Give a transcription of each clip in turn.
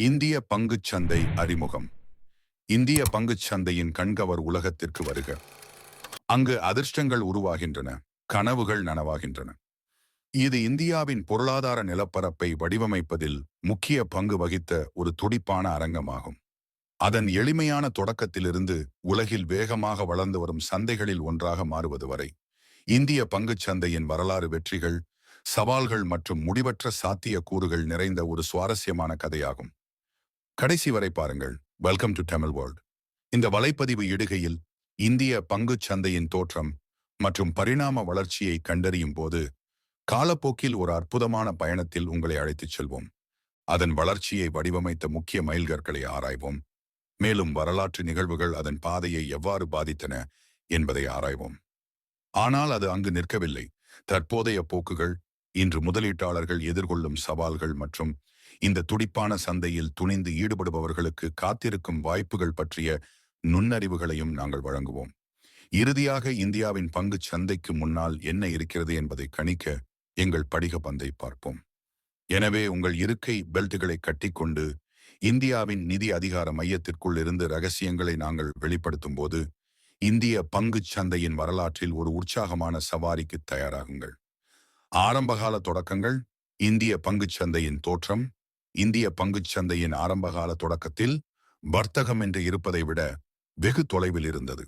இந்திய பங்குச் சந்தை அறிமுகம். இந்திய பங்குச் சந்தையின் கண்கவர் உலகத்திற்கு வருக. அங்கு அதிர்ஷ்டங்கள் உருவாகின்றன, கனவுகள் நனவாகின்றன. இது இந்தியாவின் பொருளாதார நிலப்பரப்பை வடிவமைப்பதில் முக்கிய பங்கு வகித்த ஒரு துடிப்பான அரங்கமாகும். அதன் எளிமையான தொடக்கத்திலிருந்து உலகில் வேகமாக வளர்ந்து வரும் சந்தைகளில் ஒன்றாக மாறுவது வரை இந்திய பங்குச் சந்தையின் வரலாறு, வெற்றிகள், சவால்கள் மற்றும் முடிவற்ற சாத்திய கூறுகள் நிறைந்த ஒரு சுவாரஸ்யமான கதையாகும். கடைசி வரை பாருங்கள். Welcome to Tamil world. இந்த வலைப்பதிவு இடுகையில் இந்திய பங்குச் சந்தையின் தோற்றம் மற்றும் பரிணாம வளர்ச்சியை கண்டறியும் போது காலப்போக்கில் ஒரு அற்புதமான பயணத்தில் உங்களை அழைத்துச் செல்வோம். அதன் வளர்ச்சியை வடிவமைத்த முக்கிய மைல்கற்களை ஆராய்வோம். மேலும் வரலாற்று நிகழ்வுகள் அதன் பாதையை எவ்வாறு பாதித்தன என்பதை ஆராய்வோம். ஆனால் அது அங்கு நிற்கவில்லை. தற்போதைய போக்குகள், இன்று முதலீட்டாளர்கள் எதிர்கொள்ளும் சவால்கள் மற்றும் இந்த துடிப்பான சந்தையில் துணிந்து ஈடுபடுபவர்களுக்கு காத்திருக்கும் வாய்ப்புகள் பற்றிய நுண்ணறிவுகளையும் நாங்கள் வழங்குவோம். இறுதியாக இந்தியாவின் பங்குச் சந்தைக்கு முன்னால் என்ன இருக்கிறது என்பதை கணிக்க எங்கள் படிக பந்தை பார்ப்போம். எனவே உங்கள் இருக்கை பெல்ட்டுகளை கட்டிக்கொண்டு இந்தியாவின் நிதி அதிகார மையத்திற்குள் இருந்து ரகசியங்களை நாங்கள் வெளிப்படுத்தும் போது இந்திய பங்குச் சந்தையின் வரலாற்றில் ஒரு உற்சாகமான சவாரிக்கு தயாராகுங்கள். ஆரம்பகால தொடக்கங்கள். இந்திய பங்குச் சந்தையின் தோற்றம். இந்திய பங்குச் சந்தையின் ஆரம்பகால தொடக்கத்தில் வர்த்தகம் என்று இருப்பதை விட வெகு தொலைவில் இருந்தது.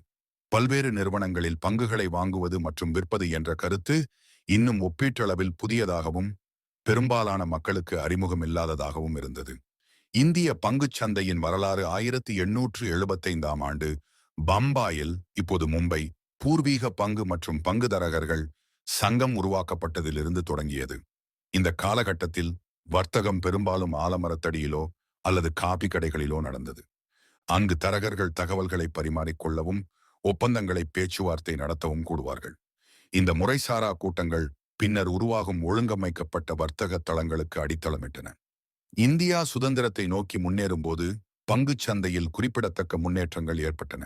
பல்வேறு நிறுவனங்களில் பங்குகளை வாங்குவது மற்றும் விற்பது என்ற கருத்து இன்னும் ஒப்பீட்டளவில் புதியதாகவும் பெரும்பாலான மக்களுக்கு அறிமுகம் இல்லாததாகவும் இருந்தது. இந்திய பங்குச் சந்தையின் வரலாறு 1875ஆம் ஆண்டு பம்பாயில், இப்போது மும்பை, பூர்வீக பங்கு மற்றும் பங்குதாரர்கள் சங்கம் உருவாக்கப்பட்டதிலிருந்து தொடங்கியது. இந்த காலகட்டத்தில் வர்த்தகம் பெரும்பாலும் ஆலமரத்தடியிலோ அல்லது காபி கடைகளிலோ நடந்தது. அங்கு தரகர்கள் தகவல்களை பரிமாறிக்கொள்ளவும் ஒப்பந்தங்களை பேச்சுவார்த்தை நடத்தவும் கூடுவார்கள். இந்த முறைசாரா கூட்டங்கள் பின்னர் உருவாகும் ஒழுங்கமைக்கப்பட்ட வர்த்தக தளங்களுக்கு அடித்தளமிட்டன. இந்தியா சுதந்திரத்தை நோக்கி முன்னேறும் போது பங்குச் சந்தையில் குறிப்பிடத்தக்க முன்னேற்றங்கள் ஏற்பட்டன.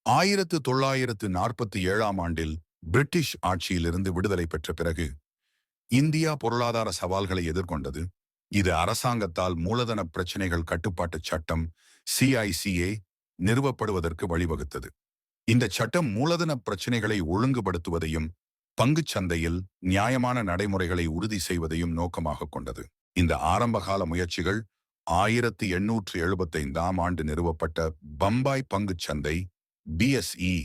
1947ஆம் ஆண்டில் பிரிட்டிஷ் ஆட்சியிலிருந்து விடுதலை பெற்ற பிறகு இந்தியா பொருளாதார சவால்களை எதிர்கொண்டது. இது அரசாங்கத்தால் மூலதன பிரச்சினைகள் கட்டுப்பாட்டு சட்டம் CICA நிறுவப்படுவதற்கு வழிவகுத்தது. இந்த சட்டம் மூலதன பிரச்சினைகளை ஒழுங்குபடுத்துவதையும் பங்குச் சந்தையில் நியாயமான நடைமுறைகளை உறுதி செய்வதையும் நோக்கமாக கொண்டது. இந்த ஆரம்பகால முயற்சிகள் 1875ஆம் ஆண்டு நிறுவப்பட்ட பம்பாய் பங்குச் சந்தை BSE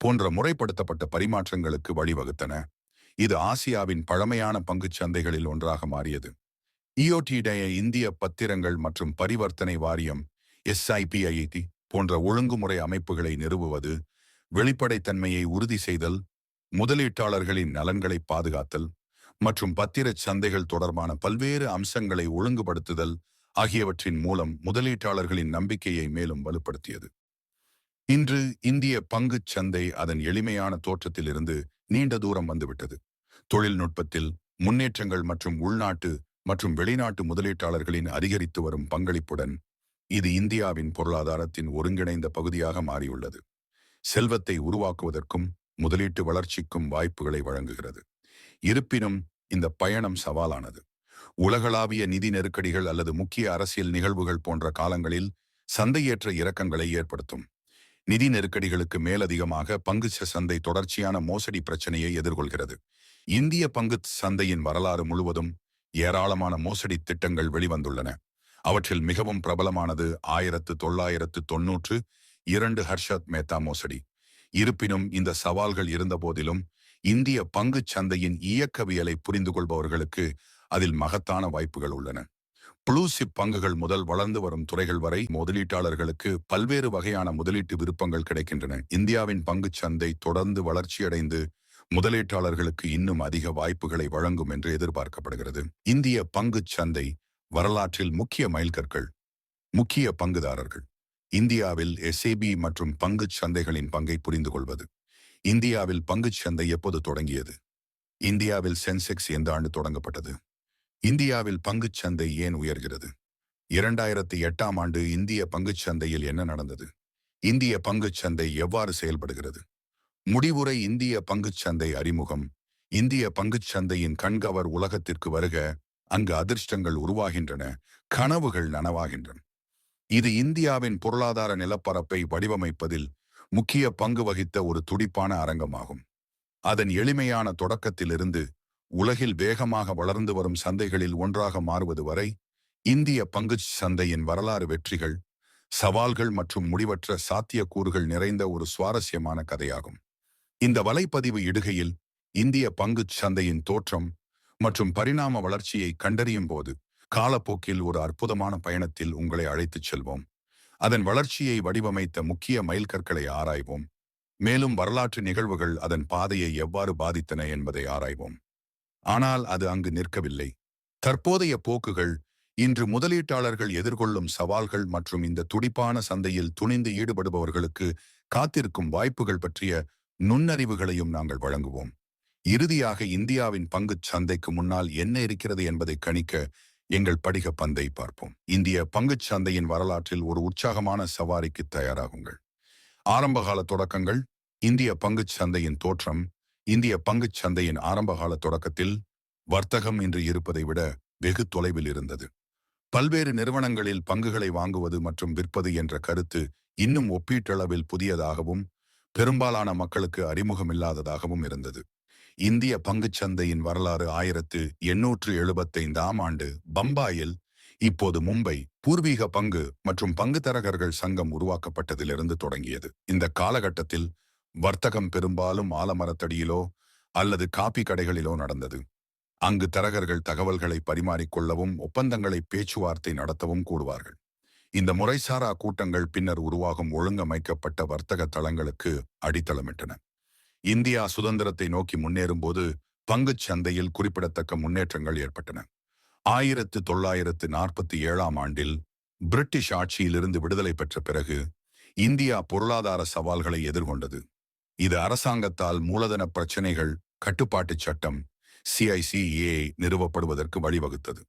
போன்ற முறைப்படுத்தப்பட்ட பரிமாற்றங்களுக்கு வழிவகுத்தன. இது ஆசியாவின் பழமையான பங்குச் சந்தைகளில் ஒன்றாக மாறியது. EOTடைய இந்திய பத்திரங்கள் மற்றும் பரிவர்த்தனை வாரியம் SIPIT போன்ற ஒழுங்குமுறை அமைப்புகளை நிறுவுவது, வெளிப்படைத்தன்மையை உறுதி செய்தல், முதலீட்டாளர்களின் நலன்களை பாதுகாத்தல் மற்றும் பத்திரச் சந்தைகள் தொடர்பான பல்வேறு அம்சங்களை ஒழுங்குபடுத்துதல் ஆகியவற்றின் மூலம் முதலீட்டாளர்களின் நம்பிக்கையை மேலும் வலுப்படுத்தியது. இன்று இந்திய பங்குச் சந்தை அதன் எளிமையான தோற்றத்திலிருந்து நீண்ட தூரம் வந்துவிட்டது. தொழில்நுட்பத்தில் முன்னேற்றங்கள் மற்றும் உள்நாட்டு மற்றும் வெளிநாட்டு முதலீட்டாளர்களின் அதிகரித்து வரும் பங்களிப்புடன் இது இந்தியாவின் பொருளாதாரத்தின் ஒருங்கிணைந்த பகுதியாக மாறியுள்ளது. செல்வத்தை உருவாக்குவதற்கும் முதலீட்டு வளர்ச்சிக்கும் வாய்ப்புகளை வழங்குகிறது. இருப்பினும் இந்த பயணம் சவாலானது. உலகளாவிய நிதி நெருக்கடிகள் அல்லது முக்கிய அரசியல் நிகழ்வுகள் போன்ற காலங்களில் சந்தையேற்ற இறக்கங்களை ஏற்படுத்தும். நிதி நெருக்கடிகளுக்கு மேலதிகமாக பங்கு சந்தை தொடர்ச்சியான மோசடி பிரச்சனையை எதிர்கொள்கிறது. இந்திய பங்கு சந்தையின் வரலாறு முழுவதும் ஏராளமான மோசடி திட்டங்கள் வெளிவந்துள்ளன. அவற்றில் மிகவும் பிரபலமானது 1992 ஹர்ஷத் மேத்தா மோசடி. இருப்பினும் இந்த சவால்கள் இருந்தபோதிலும் இந்திய பங்குச் சந்தையின் இயக்கவியலை புரிந்து கொள்பவர்களுக்கு அதில் மகத்தான வாய்ப்புகள் உள்ளன. ப்ளூ சிப் பங்குகள் முதல் வளர்ந்து வரும் துறைகள் வரை முதலீட்டாளர்களுக்கு பல்வேறு வகையான முதலீட்டு விருப்பங்கள் கிடைக்கின்றன. இந்தியாவின் பங்குச் சந்தை தொடர்ந்து வளர்ச்சியடைந்து முதலீட்டாளர்களுக்கு இன்னும் அதிக வாய்ப்புகளை வழங்கும் என்று எதிர்பார்க்கப்படுகிறது. இந்திய பங்குச் சந்தை வரலாற்றில் முக்கிய மைல்கற்கள். முக்கிய பங்குதாரர்கள். இந்தியாவில் SAB மற்றும் பங்குச் சந்தைகளின் பங்கை புரிந்து கொள்வது. இந்தியாவில் பங்குச் சந்தை எப்போது தொடங்கியது? இந்தியாவில் சென்செக்ஸ் எந்த ஆண்டு தொடங்கப்பட்டது? இந்தியாவில் பங்குச் சந்தை ஏன் உயர்கிறது? 2008ஆம் ஆண்டு இந்திய பங்குச் சந்தையில் என்ன நடந்தது? இந்திய பங்குச் சந்தை எவ்வாறு செயல்படுகிறது? முடிவுரை. இந்திய பங்குச் சந்தை அறிமுகம். இந்திய பங்குச் சந்தையின் கண்கவர் உலகத்திற்கு வருக. அங்கு அதிர்ஷ்டங்கள் உருவாகின்றன, கனவுகள் நனவாகின்றன. இது இந்தியாவின் பொருளாதார நிலப்பரப்பை வடிவமைப்பதில் முக்கிய பங்கு வகித்த ஒரு துடிப்பான அரங்கமாகும். அதன் எளிமையான தொடக்கத்திலிருந்து உலகில் வேகமாக வளர்ந்து வரும் சந்தைகளில் ஒன்றாக மாறுவது வரை இந்திய பங்குச் சந்தையின் வரலாறு வெற்றிகள், சவால்கள் மற்றும் முடிவற்ற சாத்தியக்கூறுகள் நிறைந்த ஒரு சுவாரஸ்யமான கதையாகும். இந்த வலைப்பதிவு இடுகையில் இந்திய பங்குச் சந்தையின் தோற்றம் மற்றும் பரிணாம வளர்ச்சியை கண்டறியும் போது காலப்போக்கில் ஒரு அற்புதமான பயணத்தில் உங்களை அழைத்துச் செல்வோம். அதன் வளர்ச்சியை வடிவமைத்த முக்கிய மைல்கற்களை ஆராய்வோம். மேலும் வரலாற்று நிகழ்வுகள் அதன் பாதையை எவ்வாறு பாதித்தன என்பதை ஆராய்வோம். ஆனால் அது அங்கு நிற்கவில்லை. தற்போதைய போக்குகள், இன்று முதலீட்டாளர்கள் எதிர்கொள்ளும் சவால்கள் மற்றும் இந்த துடிப்பான சந்தையில் துணிந்து ஈடுபடுபவர்களுக்கு காத்திருக்கும் வாய்ப்புகள் பற்றிய நுண்ணறிவுகளையும் நாங்கள் வழங்குவோம். இறுதியாக இந்தியாவின் பங்குச் சந்தைக்கு முன்னால் என்ன இருக்கிறது என்பதை கணிக்க எங்கள் படிக பந்தை பார்ப்போம். இந்திய பங்குச் சந்தையின் வரலாற்றில் ஒரு உற்சாகமான சவாரிக்கு தயாராகுங்கள். ஆரம்பகால தொடக்கங்கள். இந்திய பங்குச் சந்தையின் தோற்றம். இந்திய பங்குச் சந்தையின் ஆரம்பகால தொடக்கத்தில் வர்த்தகம் இன்று இருப்பதை விட வெகு தொலைவில் இருந்தது. பல்வேறு நிறுவனங்களில் பங்குகளை வாங்குவது மற்றும் விற்பது என்ற கருத்து இன்னும் ஒப்பீட்டளவில் புதியதாகவும் பெரும்பாலான மக்களுக்கு அறிமுகமில்லாததாகவும் இருந்தது. இந்திய பங்குச் சந்தையின் வரலாறு 1875ஆம் ஆண்டு பம்பாயில், இப்போது மும்பை, பூர்வீக பங்கு மற்றும் பங்குதரகர்கள் சங்கம் உருவாக்கப்பட்டதிலிருந்து தொடங்கியது. இந்த காலகட்டத்தில் வர்த்தகம் பெரும்பாலும் ஆலமரத்தடியிலோ அல்லது காபி கடைகளிலோ நடந்தது. அங்கு தரகர்கள் தகவல்களை பரிமாறிக்கொள்ளவும் ஒப்பந்தங்களை பேச்சுவார்த்தை நடத்தவும் கூடுவார்கள். இந்த முறைசாரா கூட்டங்கள் பின்னர் உருவாகும் ஒழுங்கமைக்கப்பட்ட வர்த்தக தளங்களுக்கு அடித்தளமிட்டன. இந்தியா சுதந்திரத்தை நோக்கி முன்னேறும் போது பங்குச் சந்தையில் குறிப்பிடத்தக்க முன்னேற்றங்கள் ஏற்பட்டன. 1947ஆம் ஆண்டில் பிரிட்டிஷ் ஆட்சியிலிருந்து விடுதலை பெற்ற பிறகு இந்தியா பொருளாதார சவால்களை எதிர்கொண்டது. இது அரசாங்கத்தால் மூலதன பிரச்சினைகள் கட்டுப்பாட்டுச் சட்டம் CICA நிறுவப்படுவதற்கு வழிவகுத்தது.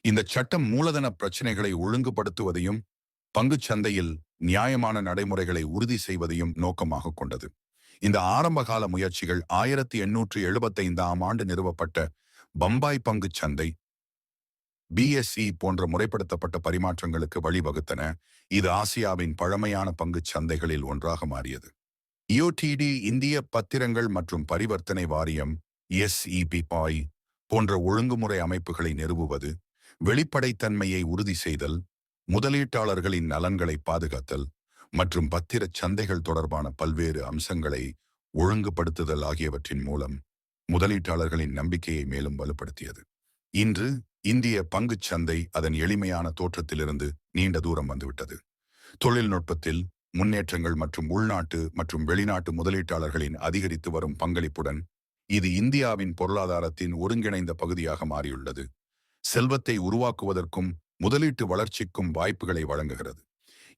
இந்த சட்டம் மூலதன பிரச்சினைகளை ஒழுங்குபடுத்துவதையும் பங்குச் சந்தையில் நியாயமான நடைமுறைகளை உறுதி செய்வதையும் நோக்கமாக கொண்டது. இந்த ஆரம்பகால முயற்சிகள் 1875ஆம் ஆண்டு நிறுவப்பட்ட பம்பாய் பங்குச் சந்தை BSE போன்ற முறைப்படுத்தப்பட்ட பரிமாற்றங்களுக்கு வழிவகுத்தன. இது ஆசியாவின் பழமையான பங்குச் சந்தைகளில் ஒன்றாக மாறியது. EOTD, இந்திய பத்திரங்கள் மற்றும் பரிவர்த்தனை வாரியம் SEBI போன்ற ஒழுங்குமுறை அமைப்புகளை நிறுவுவது, வெளிப்படைத்தன்மையை உறுதி செய்தல், முதலீட்டாளர்களின் நலன்களை பாதுகாத்தல் மற்றும் பத்திரச் சந்தைகள் தொடர்பான பல்வேறு அம்சங்களை ஒழுங்குபடுத்துதல் ஆகியவற்றின் மூலம் முதலீட்டாளர்களின் நம்பிக்கையை மேலும் வலுப்படுத்தியது. இன்று இந்திய பங்குச் சந்தை அதன் எளிமையான தோற்றத்திலிருந்து நீண்ட தூரம் வந்துவிட்டது. தொழில்நுட்பத்தில் முன்னேற்றங்கள் மற்றும் உள்நாட்டு மற்றும் வெளிநாட்டு முதலீட்டாளர்களின் அதிகரித்து வரும் பங்களிப்புடன் இது இந்தியாவின் பொருளாதாரத்தின் ஒருங்கிணைந்த பகுதியாக மாறியுள்ளது. செல்வத்தை உருவாக்குவதற்கும் முதலீட்டு வளர்ச்சிக்கும் வாய்ப்புகளை வழங்குகிறது.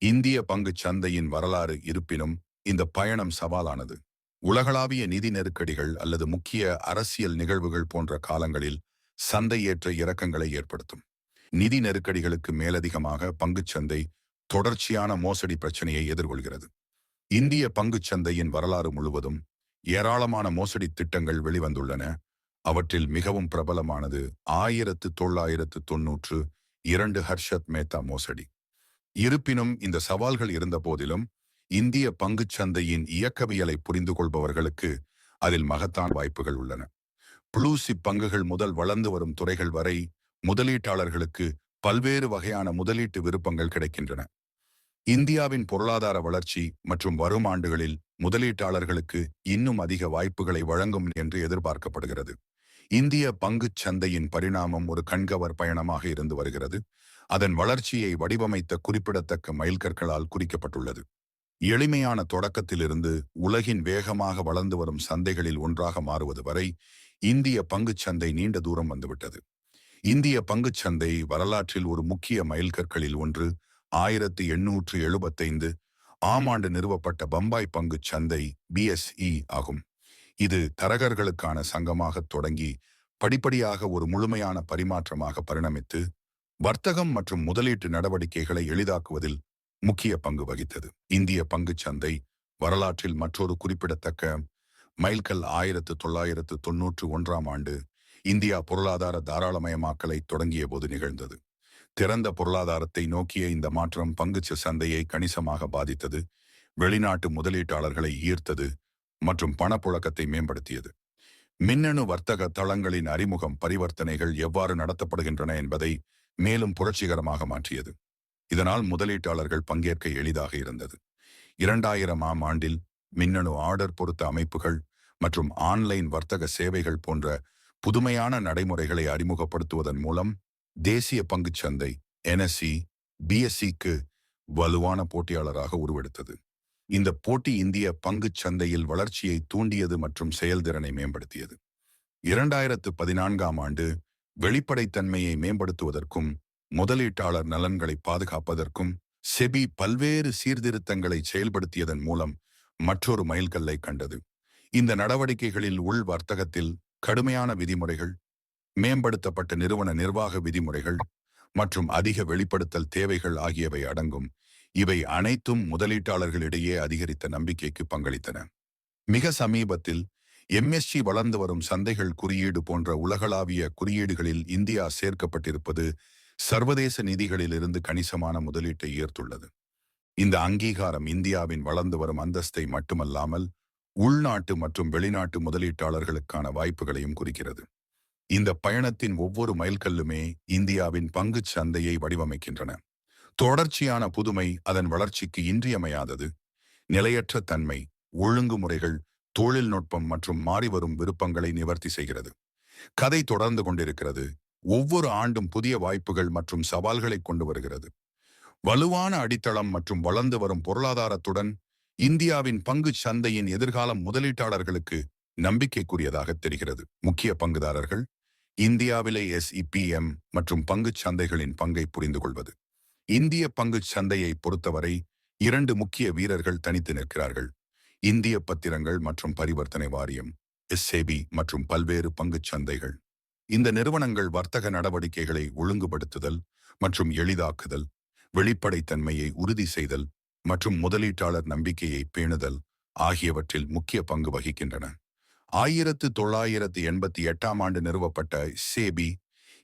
இந்திய பங்குச் சந்தையின் வரலாறு இருப்பினும் இந்த பயணம் சவாலானது. உலகளாவிய நிதி நெருக்கடிகள் அல்லது முக்கிய அரசியல் நிகழ்வுகள் போன்ற காலங்களில் சந்தை ஏற்ற இறக்கங்களை ஏற்படுத்தும். நிதி நெருக்கடிகளுக்கு மேலதிகமாக பங்குச் சந்தை தொடர்ச்சியான மோசடி பிரச்சனையை எதிர்கொள்கிறது. இந்திய பங்குச் சந்தையின் வரலாறு முழுவதும் ஏராளமான மோசடி திட்டங்கள் வெளிவந்துள்ளன. அவற்றில் மிகவும் பிரபலமானது 1992 ஹர்ஷத் மேத்தா மோசடி. இருப்பினும் இந்த சவால்கள் இருந்த போதிலும் இந்திய பங்குச் சந்தையின் இயக்கவியலை புரிந்து கொள்பவர்களுக்கு அதில் மகத்தான வாய்ப்புகள் உள்ளன. ப்ளூ சிப் பங்குகள் முதல் வளர்ந்து வரும் துறைகள் வரை முதலீட்டாளர்களுக்கு பல்வேறு வகையான முதலீட்டு விருப்பங்கள் கிடைக்கின்றன. இந்தியாவின் பொருளாதார வளர்ச்சி மற்றும் வரும் ஆண்டுகளில் முதலீட்டாளர்களுக்கு இன்னும் அதிக வாய்ப்புகளை வழங்கும் என்று எதிர்பார்க்கப்படுகிறது. இந்திய பங்குச் சந்தையின் பரிணாமம் ஒரு கண்கவர் பயணமாக இருந்து வருகிறது. அதன் வளர்ச்சியை வடிவமைத்த குறிப்பிடத்தக்க மைல்கற்களால் குறிக்கப்பட்டுள்ளது. எளிமையான தொடக்கத்திலிருந்து உலகின் வேகமாக வளர்ந்து வரும் சந்தைகளில் ஒன்றாக மாறுவது வரை இந்திய பங்குச் சந்தை நீண்ட தூரம் வந்துவிட்டது. இந்திய பங்குச் சந்தை வரலாற்றில் ஒரு முக்கிய மைல்கற்களில் ஒன்று 1875ஆம் ஆண்டு நிறுவப்பட்ட பம்பாய் பங்குச் சந்தை BSE ஆகும். இது தரகர்களுக்கான சங்கமாக தொடங்கி படிப்படியாக ஒரு முழுமையான பரிமாற்றமாக பரிணமித்து வர்த்தகம் மற்றும் முதலீட்டு நடவடிக்கைகளை எளிதாக்குவதில் முக்கிய பங்கு வகித்தது. இந்திய பங்குச் சந்தை வரலாற்றில் மற்றொரு குறிப்பிடத்தக்க மைல்கல் 1991ஆம் ஆண்டு இந்தியா பொருளாதார தாராளமயமாக்கலை தொடங்கிய போது நிகழ்ந்தது. திறந்த பொருளாதாரத்தை நோக்கிய இந்த மாற்றம் பங்குச் சந்தையை கணிசமாக பாதித்தது, வெளிநாட்டு முதலீட்டாளர்களை ஈர்த்தது மற்றும் பணப்புழக்கத்தை மேம்படுத்தியது. மின்னணு வர்த்தக தளங்களின் அறிமுகம் பரிவர்த்தனைகள் எவ்வாறு நடத்தப்படுகின்றன என்பதை மேலும் புரட்சிகரமாக மாற்றியது. இதனால் முதலீட்டாளர்கள் பங்கேற்க எளிதாக இருந்தது. 2000ஆம் ஆண்டில் மின்னணு ஆர்டர் பொருத்த அமைப்புகள் மற்றும் ஆன்லைன் வர்த்தக சேவைகள் போன்ற புதுமையான நடைமுறைகளை அறிமுகப்படுத்துவதன் மூலம் தேசிய பங்குச்சந்தை NSE, BSEக்கு வலுவான போட்டியாளராக உருவெடுத்தது. இந்த போட்டி இந்திய பங்குச் சந்தையில் வளர்ச்சியை தூண்டியது மற்றும் செயல்திறனை மேம்படுத்தியது. 2014ஆம் ஆண்டு வெளிப்படைத்தன்மையை மேம்படுத்துவதற்கும் முதலீட்டாளர் நலன்களை பாதுகாப்பதற்கும் செபி பல்வேறு சீர்திருத்தங்களை செயல்படுத்தியதன் மூலம் மற்றொரு மைல்கல்லை கண்டது. இந்த நடவடிக்கைகளில் உள் வர்த்தகத்தில் கடுமையான விதிமுறைகள், மேம்படுத்தப்பட்ட நிறுவன நிர்வாக விதிமுறைகள் மற்றும் அதிக வெளிப்படுத்தல் தேவைகள் ஆகியவை அடங்கும். இவை அனைத்தும் முதலீட்டாளர்களிடையே அதிகரித்த நம்பிக்கைக்கு பங்களித்தன. மிக சமீபத்தில் MSCI வளர்ந்து வரும் சந்தைகள் குறியீடு போன்ற உலகளாவிய குறியீடுகளில் இந்தியா சேர்க்கப்பட்டிருப்பது சர்வதேச நிதிகளிலிருந்து கணிசமான முதலீட்டை ஈர்த்துள்ளது. இந்த அங்கீகாரம் இந்தியாவின் வளர்ந்து வரும் அந்தஸ்தை மட்டுமல்லாமல் உள்நாட்டு மற்றும் வெளிநாட்டு முதலீட்டாளர்களுக்கான வாய்ப்புகளையும் குறிக்கிறது. இந்த பயணத்தின் ஒவ்வொரு மைல்கல்லுமே இந்தியாவின் பங்குச் சந்தையை வடிவமைக்கின்றன. தொடர்ச்சியான புதுமை அதன் வளர்ச்சிக்கு இன்றியமையாதது. நிலையற்ற தன்மை, ஒழுங்குமுறைகள், தொழில்நுட்பம் மற்றும் மாறிவரும் விருப்பங்களை நிவர்த்தி செய்கிறது. கதை தொடர்ந்து கொண்டிருக்கிறது. ஒவ்வொரு ஆண்டும் புதிய வாய்ப்புகள் மற்றும் சவால்களை கொண்டு வருகிறது. வலுவான அடித்தளம் மற்றும் வளர்ந்து வரும் பொருளாதாரத்துடன் இந்தியாவின் பங்குச் சந்தையின் எதிர்காலம் முதலீட்டாளர்களுக்கு நம்பிக்கைக்குரியதாக தெரிகிறது. முக்கிய பங்குதாரர்கள் இந்தியாவிலே SEPM மற்றும் பங்குச் சந்தைகளின் பங்கை புரிந்து கொள்வது. இந்திய பங்குச் சந்தையை பொறுத்தவரை 2 முக்கிய வீரர்கள் தனித்து நிற்கிறார்கள். இந்திய பத்திரங்கள் மற்றும் பரிவர்த்தனை வாரியம் SEBI மற்றும் பல்வேறு பங்குச் சந்தைகள். இந்த நிறுவனங்கள் வர்த்தக நடவடிக்கைகளை ஒழுங்குபடுத்துதல் மற்றும் எளிதாக்குதல், வெளிப்படைத்தன்மையை உறுதி செய்தல் மற்றும் முதலீட்டாளர் நம்பிக்கையை பேணுதல் ஆகியவற்றில் முக்கிய பங்கு வகிக்கின்றன. 1988ஆம் ஆண்டு நிறுவப்பட்ட SEBI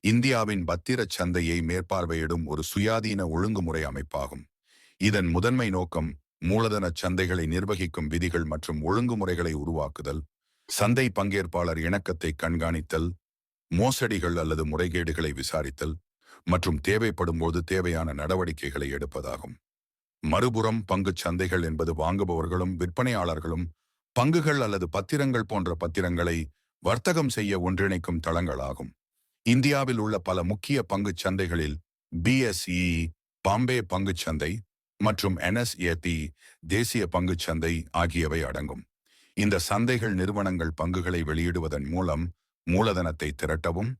இந்தியாவின் பத்திரச் சந்தையை மேற்பார்வையிடும் ஒரு சுயாதீன ஒழுங்குமுறை அமைப்பாகும். இதன் முதன்மை நோக்கம் மூலதன சந்தைகளை நிர்வகிக்கும் விதிகள் மற்றும் ஒழுங்குமுறைகளை உருவாக்குதல், சந்தை பங்கேற்பாளர் இணக்கத்தை கண்காணித்தல், மோசடிகள் அல்லது முறைகேடுகளை விசாரித்தல் மற்றும் தேவைப்படும் போது தேவையான நடவடிக்கைகளை எடுப்பதாகும். மறுபுறம் பங்குச் சந்தைகள் என்பது வாங்குபவர்களும் விற்பனையாளர்களும் பங்குகள் அல்லது பத்திரங்கள் போன்ற பத்திரங்களை வர்த்தகம் செய்ய ஒன்றிணைக்கும் தளங்களாகும். இந்தியாவில் உள்ள பல முக்கிய பங்குச் சந்தைகளில் BSE, பாம்பே பங்குச் சந்தை மற்றும் NSE, தேசிய பங்குச் சந்தை ஆகியவை அடங்கும். இந்த சந்தைகள் நிறுவனங்கள் பங்குகளை வெளியிடுவதன் மூலம் மூலதனத்தை திரட்டவும்,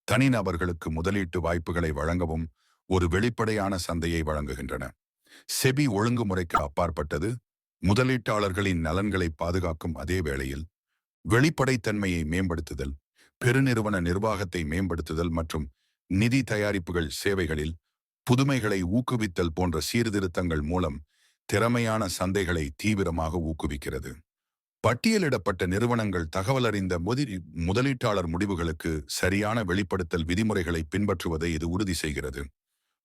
தனிநபர்களுக்கு முதலீட்டு வாய்ப்புகளை வழங்கவும் ஒரு வெளிப்படையான சந்தையை வழங்குகின்றன. SEBI ஒழுங்குமுறைக்கு அப்பாற்பட்டது, முதலீட்டாளர்களின் நலன்களை பாதுகாக்கும் அதே வேளையில் வெளிப்படைத்தன்மையை மேம்படுத்துதல், பெருநிறுவன நிர்வாகத்தை மேம்படுத்துதல் மற்றும் நிதி தயாரிப்புகள் சேவைகளில் புதுமைகளை ஊக்குவித்தல் போன்ற சீர்திருத்தங்கள் மூலம் திறமையான சந்தைகளை தீவிரமாக ஊக்குவிக்கிறது. பட்டியலிடப்பட்ட நிறுவனங்கள் தகவலறிந்த முதலீட்டாளர் முடிவுகளுக்கு சரியான வெளிப்படுத்தல் விதிமுறைகளை பின்பற்றுவதை இது உறுதி செய்கிறது.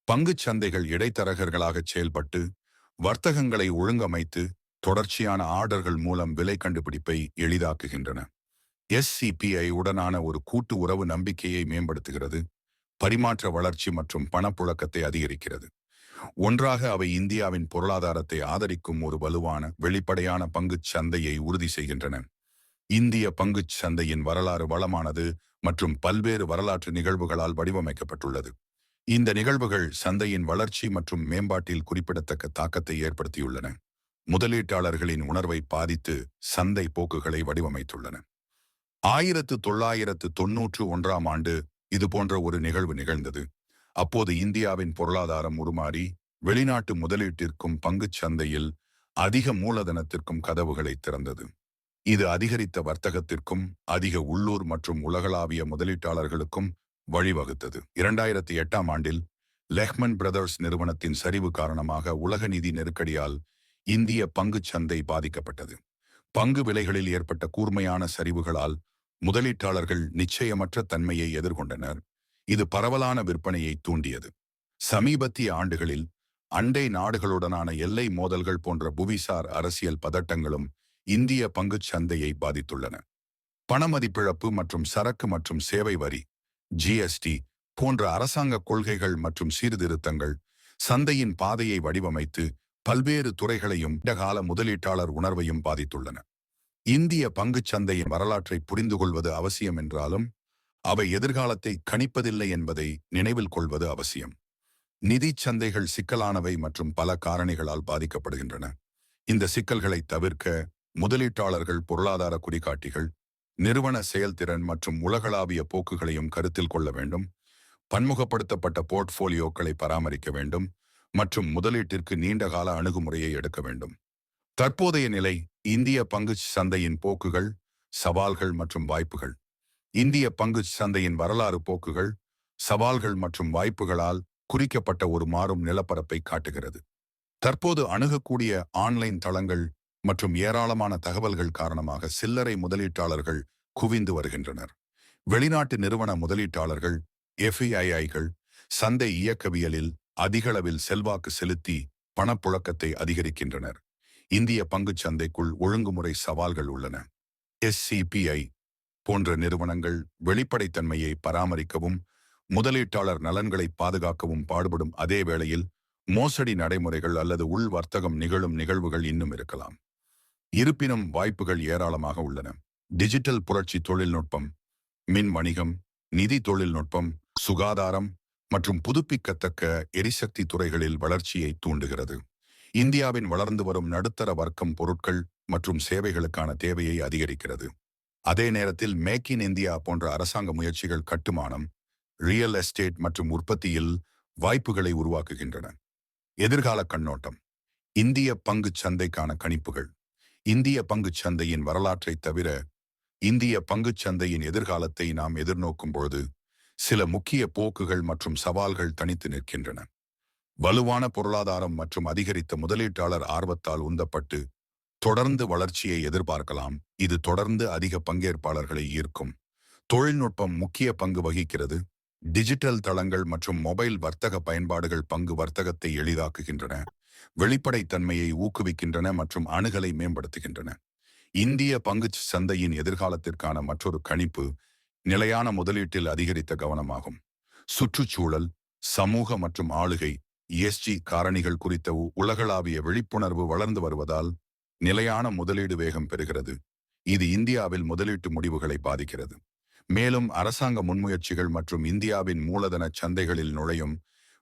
பங்குச் சந்தைகள் இடைத்தரகர்களாக செயல்பட்டு வர்த்தகங்களை ஒழுங்கமைத்து தொடர்ச்சியான ஆர்டர்கள் மூலம் விலை கண்டுபிடிப்பை எளிதாக்குகின்றன. SCPI உடனான ஒரு கூட்டு உறவு நம்பிக்கையை மேம்படுத்துகிறது, பரிமாற்ற வளர்ச்சி மற்றும் பணப்புழக்கத்தை அதிகரிக்கிறது. ஒன்றாக அவை இந்தியாவின் பொருளாதாரத்தை ஆதரிக்கும் ஒரு வலுவான வெளிப்படையான பங்குச் சந்தையை உறுதி செய்கின்றன. இந்திய பங்குச் சந்தையின் வரலாறு வளமானது மற்றும் பல்வேறு வரலாற்று நிகழ்வுகளால் வடிவமைக்கப்பட்டுள்ளது. இந்த நிகழ்வுகள் சந்தையின் வளர்ச்சி மற்றும் மேம்பாட்டில் குறிப்பிடத்தக்க தாக்கத்தை ஏற்படுத்தியுள்ளன. முதலீட்டாளர்களின் உணர்வை பாதித்து சந்தை போக்குகளை வடிவமைத்துள்ளன. 1991ஆம் ஆண்டு இதுபோன்ற ஒரு நிகழ்வு நிகழ்ந்தது. அப்போது இந்தியாவின் பொருளாதாரம் உருமாறி வெளிநாட்டு முதலீட்டிற்கும் பங்குச் சந்தையில் அதிக மூலதனத்திற்கும் கதவுகளை திறந்தது. இது அதிகரித்த வர்த்தகத்திற்கும் அதிக உள்ளூர் மற்றும் உலகளாவிய முதலீட்டாளர்களுக்கும் வழிவகுத்தது. 2008ஆம் ஆண்டில் லெஹ்மன் பிரதர்ஸ் நிறுவனத்தின் சரிவு காரணமாக உலக நிதி நெருக்கடியால் இந்திய பங்குச் சந்தை பாதிக்கப்பட்டது. பங்கு விலைகளில் ஏற்பட்ட கூர்மையான சரிவுகளால் முதலீட்டாளர்கள் நிச்சயமற்ற தன்மையை எதிர்கொண்டனர். இது பரவலான விற்பனையை தூண்டியது. சமீபத்திய ஆண்டுகளில் அண்டை நாடுகளுடனான எல்லை மோதல்கள் போன்ற புவிசார் அரசியல் பதட்டங்களும் இந்திய பங்குச் சந்தையை பாதித்துள்ளன. பணமதிப்பிழப்பு மற்றும் சரக்கு மற்றும் சேவை வரி (ஜிஎஸ்டி) போன்ற அரசாங்க கொள்கைகள் மற்றும் சீர்திருத்தங்கள் சந்தையின் பாதையை வடிவமைத்து பல்வேறு துறைகளையும் நீண்டகால முதலீட்டாளர் உணர்வையும் பாதித்துள்ளன. இந்திய பங்குச் சந்தையின் வரலாற்றை புரிந்து கொள்வது அவசியம் என்றாலும் அவை எதிர்காலத்தை கணிப்பதில்லை என்பதை நினைவில் கொள்வது அவசியம். நிதிச் சந்தைகள் சிக்கலானவை மற்றும் பல காரணிகளால் பாதிக்கப்படுகின்றன. இந்த சிக்கல்களை தவிர்க்க முதலீட்டாளர்கள் பொருளாதார குறிகாட்டிகள், நிறுவன செயல்திறன் மற்றும் உலகளாவிய போக்குகளையும் கருத்தில் கொள்ள வேண்டும். பன்முகப்படுத்தப்பட்ட போர்ட்ஃபோலியோக்களை பராமரிக்க வேண்டும் மற்றும் முதலீட்டிற்கு நீண்டகால அணுகுமுறையை எடுக்க வேண்டும். தற்போதைய நிலை: இந்திய பங்குச் சந்தையின் போக்குகள், சவால்கள் மற்றும் வாய்ப்புகள். இந்திய பங்குச் சந்தையின் வரலாறு போக்குகள், சவால்கள் மற்றும் வாய்ப்புகளால் குறிக்கப்பட்ட ஒரு மாறும் நிலப்பரப்பை காட்டுகிறது. தற்போது அணுகக்கூடிய ஆன்லைன் தளங்கள் மற்றும் ஏராளமான தகவல்கள் காரணமாக சில்லறை முதலீட்டாளர்கள் குவிந்து வருகின்றனர். வெளிநாட்டு நிறுவன முதலீட்டாளர்கள் (FIIகள்) சந்தை இயக்கவியலில் அதிகளவில் செல்வாக்கு செலுத்தி பணப்புழக்கத்தை அதிகரிக்கின்றனர். இந்திய பங்குச் சந்தைக்குள் ஒழுங்குமுறை சவால்கள் உள்ளன. SCPI போன்ற நிறுவனங்கள் வெளிப்படைத்தன்மையை பராமரிக்கவும் முதலீட்டாளர் நலன்களை பாதுகாக்கவும் பாடுபடும் அதே வேளையில் மோசடி நடைமுறைகள் அல்லது உள் வர்த்தகம் நிகழும் நிகழ்வுகள் இன்னும் இருக்கலாம். இருப்பினும் வாய்ப்புகள் ஏராளமாக உள்ளன. டிஜிட்டல் புரட்சி தொழில்நுட்பம், மின் வணிகம், நிதி தொழில்நுட்பம், சுகாதாரம் மற்றும் புதுப்பிக்கத்தக்க எரிசக்தி துறைகளில் வளர்ச்சியை தூண்டுகிறது. இந்தியாவின் வளர்ந்து வரும் நடுத்தர வர்க்கம் பொருட்கள் மற்றும் சேவைகளுக்கான தேவையை அதிகரிக்கிறது. அதே நேரத்தில் மேக் இன் இந்தியா போன்ற அரசாங்க முயற்சிகள் கட்டுமானம், ரியல் எஸ்டேட் மற்றும் உற்பத்தியில் வாய்ப்புகளை உருவாக்குகின்றன. எதிர்கால கண்ணோட்டம்: இந்திய பங்குச் சந்தைக்கான கணிப்புகள். இந்திய பங்குச் சந்தையின் வரலாற்றை தவிர இந்திய பங்குச் சந்தையின் எதிர்காலத்தை நாம் எதிர்நோக்கும் பொழுது சில முக்கிய போக்குகள் மற்றும் சவால்கள் தனித்து நிற்கின்றன. வலுவான பொருளாதாரம் மற்றும் அதிகரித்த முதலீட்டாளர் ஆர்வத்தால் உந்தப்பட்டு தொடர்ந்து வளர்ச்சியை எதிர்பார்க்கலாம். இது தொடர்ந்து அதிக பங்கேற்பாளர்களை ஈர்க்கும். தொழில்நுட்பம் முக்கிய பங்கு வகிக்கிறது. டிஜிட்டல் தளங்கள் மற்றும் மொபைல் வர்த்தக பயன்பாடுகள் பங்கு வர்த்தகத்தை எளிதாக்குகின்றன, வெளிப்படைத்தன்மையை ஊக்குவிக்கின்றன மற்றும் அணுகலை மேம்படுத்துகின்றன. இந்திய பங்குச் சந்தையின் எதிர்காலத்திற்கான மற்றொரு கணிப்பு நிலையான முதலீட்டில் அதிகரித்த கவனமாகும். சுற்றுச்சூழல், சமூக மற்றும் ஆளுகை (ESG) காரணிகள் குறித்த உலகளாவிய விழிப்புணர்வு வளர்ந்து வருவதால் நிலையான முதலீடு வேகம் பெறுகிறது. இது இந்தியாவில் முதலீட்டு முடிவுகளை பாதிக்கிறது. மேலும் அரசாங்க முன்முயற்சிகள் மற்றும் இந்தியாவின் மூலதன சந்தைகளில் நுழையும்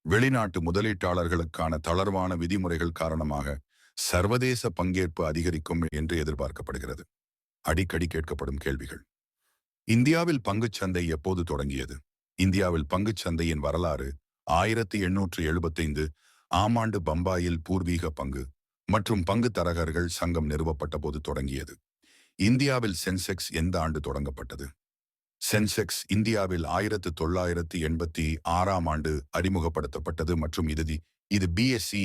வெளிநாட்டு முதலீட்டாளர்களுக்கான தளர்வான விதிமுறைகள் காரணமாக சர்வதேச பங்கேற்பு அதிகரிக்கும் என்று எதிர்பார்க்கப்படுகிறது. அடிக்கடி கேட்கப்படும் கேள்விகள்: இந்தியாவில் பங்குச் சந்தை எப்போது தொடங்கியது? இந்தியாவில் பங்குச் சந்தையின் வரலாறு 1875 ஆம் ஆண்டு பம்பாயில் பூர்வீக பங்கு மற்றும் பங்கு தரகர்கள் சங்கம் நிறுவப்பட்ட போது தொடங்கியது. இந்தியாவில் சென்செக்ஸ் எந்த ஆண்டு தொடங்கப்பட்டது? சென்செக்ஸ் இந்தியாவில் 1986ஆம் ஆண்டு அறிமுகப்படுத்தப்பட்டது மற்றும் இது BSE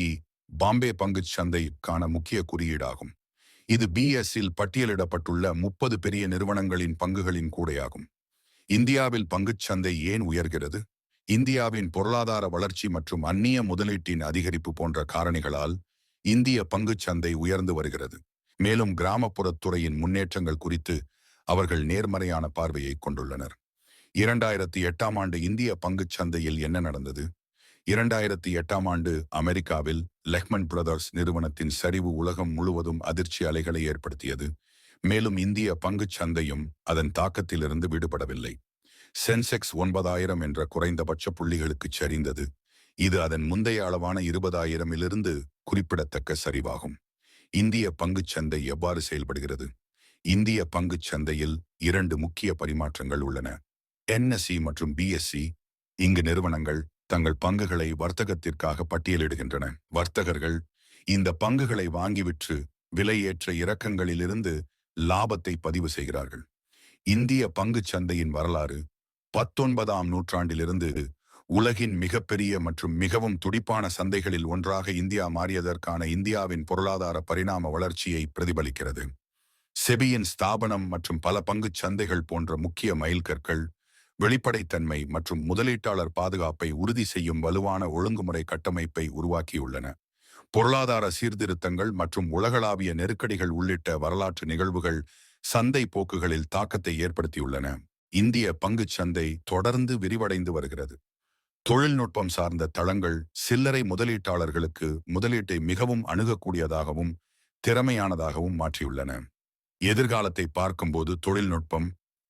பாம்பே பங்குச் சந்தைக்கான முக்கிய குறியீடாகும். இது BSEல் பட்டியலிடப்பட்டுள்ள 30 பெரிய நிறுவனங்களின் பங்குகளின் கூடையாகும். இந்தியாவில் பங்குச் சந்தை ஏன் உயர்கிறது? இந்தியாவின் பொருளாதார வளர்ச்சி மற்றும் அந்நிய முதலீட்டின் அதிகரிப்பு போன்ற காரணிகளால் இந்திய பங்குச் சந்தை உயர்ந்து வருகிறது. மேலும் கிராமப்புறத் துறையின் முன்னேற்றங்கள் குறித்து அவர்கள் நேர்மறையான பார்வையை கொண்டுள்ளனர். 2008ஆம் ஆண்டு இந்திய பங்குச் சந்தையில் என்ன நடந்தது? 2008ஆம் ஆண்டு அமெரிக்காவில் லெஹ்மன் பிரதர்ஸ் நிறுவனத்தின் சரிவு உலகம் முழுவதும் அதிர்ச்சி அலைகளை ஏற்படுத்தியது. மேலும் இந்திய பங்குச் சந்தையும் அதன் தாக்கத்திலிருந்து விடுபடவில்லை. சென்செக்ஸ் 9000 என்ற குறைந்தபட்ச புள்ளிகளுக்கு சரிந்தது. இது அதன் முந்தைய அளவான 20,000இலிருந்து குறிப்பிடத்தக்க சரிவாகும். இந்திய பங்குச் சந்தை எவ்வாறு செயல்படுகிறது? இந்திய பங்குச் சந்தையில் 2 முக்கிய பரிமாற்றங்கள் உள்ளன: NSE மற்றும் BSE. இங்கு நிறுவனங்கள் தங்கள் பங்குகளை வர்த்தகத்திற்காக பட்டியலிடுகின்றன. வர்த்தகர்கள் இந்த பங்குகளை வாங்கி விற்று விலையேற்ற இறக்கங்களிலிருந்து லாபத்தை பதிவு செய்கிறார்கள். இந்திய பங்குச் சந்தையின் வரலாறு 19ஆம் நூற்றாண்டிலிருந்து உலகின் மிகப்பெரிய மற்றும் மிகவும் துடிப்பான சந்தைகளில் ஒன்றாக இந்தியா மாறியதற்கான இந்தியாவின் பொருளாதார பரிணாம வளர்ச்சியை பிரதிபலிக்கிறது. செபியின் ஸ்தாபனம் மற்றும் பல பங்குச் சந்தைகள் போன்ற முக்கிய மைல்கற்கள் வெளிப்படைத்தன்மை மற்றும் முதலீட்டாளர் பாதுகாப்பை உறுதி செய்யும் வலுவான ஒழுங்குமுறை கட்டமைப்பை உருவாக்கியுள்ளன. பொருளாதார சீர்திருத்தங்கள் மற்றும் உலகளாவிய நெருக்கடிகள் உள்ளிட்ட வரலாற்று நிகழ்வுகள் சந்தை போக்குகளில் தாக்கத்தை ஏற்படுத்தியுள்ளன. இந்திய பங்குச் சந்தை தொடர்ந்து விரிவடைந்து வருகிறது. தொழில்நுட்பம் சார்ந்த தளங்கள் சில்லறை முதலீட்டாளர்களுக்கு முதலீட்டை மிகவும் அணுகக்கூடியதாகவும் திறமையானதாகவும் மாற்றியுள்ளன. எதிர்காலத்தை பார்க்கும்போது தொழில்நுட்பம்,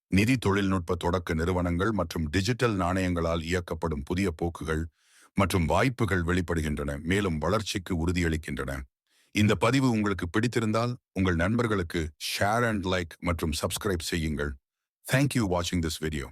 நிதி தொழில்நுட்ப தொடக்க நிறுவனங்கள் மற்றும் டிஜிட்டல் நாணயங்களால் இயக்கப்படும் புதிய போக்குகள் மற்றும் வாய்ப்புகள் வெளிப்படுகின்றன, மேலும் வளர்ச்சிக்கு உறுதியளிக்கின்றன. இந்த பதிவு உங்களுக்கு பிடித்திருந்தால் உங்கள் நண்பர்களுக்கு ஷேர் அண்ட் லைக் மற்றும் சப்ஸ்கிரைப் செய்யுங்கள். Thank you watching this video.